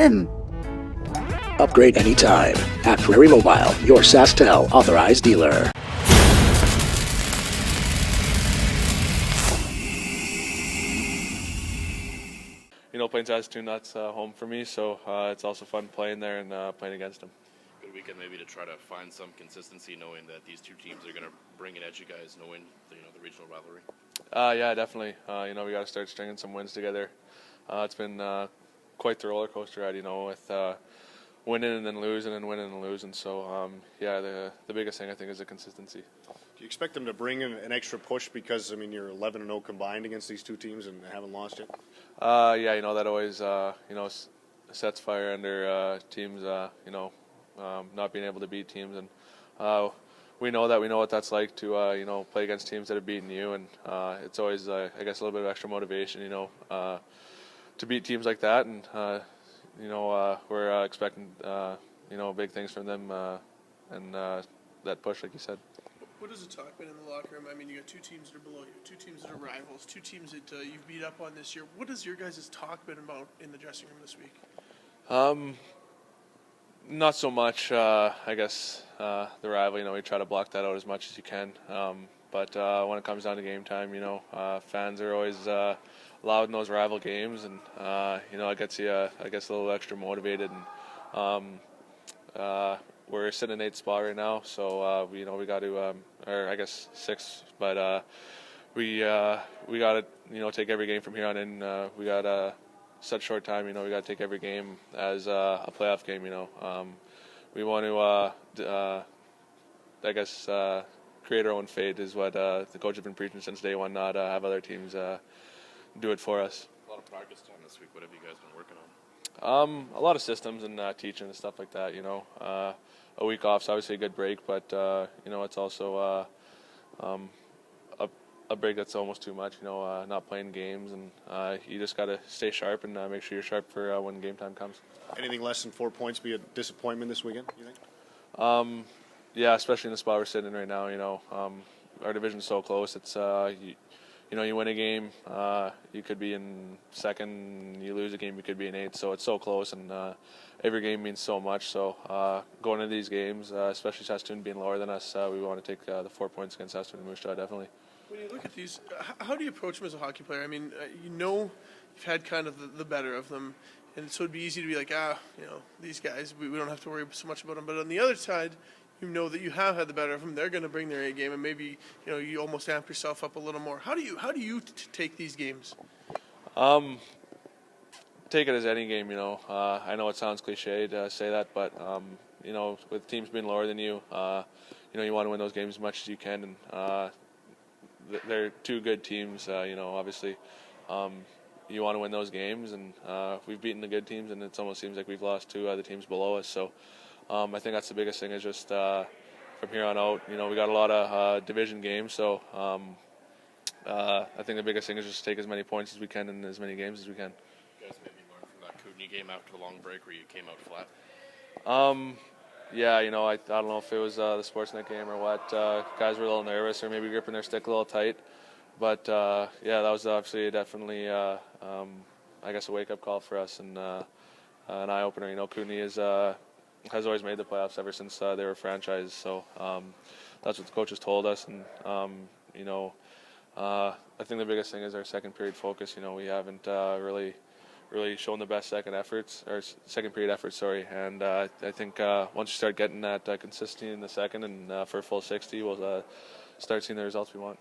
him. Upgrade anytime at Prairie Mobile, your SaskTel authorized dealer. Playing Saskatoon, that's home for me, so it's also fun playing there and playing against them. Good weekend maybe to try to find some consistency, knowing that these two teams are going to bring it at you guys, knowing the regional rivalry. Yeah, definitely. We got to start stringing some wins together. It's been quite the roller coaster ride, with winning and then losing and winning and losing. So the biggest thing I think is the consistency. Do you expect them to bring in an extra push because you're 11-0 combined against these two teams and haven't lost yet? That always sets fire under teams. Not being able to beat teams, and we know what that's like to play against teams that have beaten you, and it's always I guess a little bit of extra motivation to beat teams like that, and we're expecting big things from them and that push, like you said. What has the talk been in the locker room? You got two teams that are below you, two teams that are rivals, two teams that you've beat up on this year. What has your guys' talk been about in the dressing room this week? Not so much. I guess the rival. We try to block that out as much as you can. But when it comes down to game time, fans are always loud in those rival games, and it gets you, I guess, a little extra motivated. And we're sitting in 8th spot right now, so we got to, or I guess 6th, but we got to take every game from here on in. We got such short time, we got to take every game as a playoff game. We want to, I guess, create our own fate is what the coach has been preaching since day one. Not have other teams do it for us. A lot of practice time this week. What have you guys been working on? A lot of systems and teaching and stuff like that. A week off is obviously a good break, but it's also a break that's almost too much. Not playing games, and you just got to stay sharp and make sure you're sharp for when game time comes. Anything less than 4 points be a disappointment this weekend, you think? Yeah, especially in the spot we're sitting in right now. Our division's so close. It's you win a game, you could be in second. You lose a game, you could be in 8th. So it's so close, and every game means so much. So going into these games, especially Saskatoon being lower than us, we want to take the 4 points against Saskatoon and Moose Jaw, definitely. When you look at these, how do you approach them as a hockey player? You've had kind of the better of them, and so it'd be easy to be like, these guys, we don't have to worry so much about them. But on the other side, you know that you have had the better of them. They're going to bring their A game, and maybe you almost amp yourself up a little more. How do you take these games? Take it as any game. I know it sounds cliche to say that, but with teams being lower than you, you want to win those games as much as you can, and they're two good teams. Obviously, you want to win those games, and we've beaten the good teams, and it almost seems like we've lost to the teams below us. So. I think that's the biggest thing is just from here on out, we got a lot of division games, so I think the biggest thing is just take as many points as we can in as many games as we can. You guys maybe learned from that Kootenay game after the long break where you came out flat? I don't know if it was the Sportsnet game or what. Guys were a little nervous or maybe gripping their stick a little tight. But, that was obviously definitely, I guess, a wake-up call for us and an eye-opener. Kootenay has always made the playoffs ever since they were franchised. So that's what the coaches told us. And, I think the biggest thing is our second period focus. We haven't really shown the best second period efforts. And I think once you start getting that consistency in the second and for a full 60, we'll start seeing the results we want.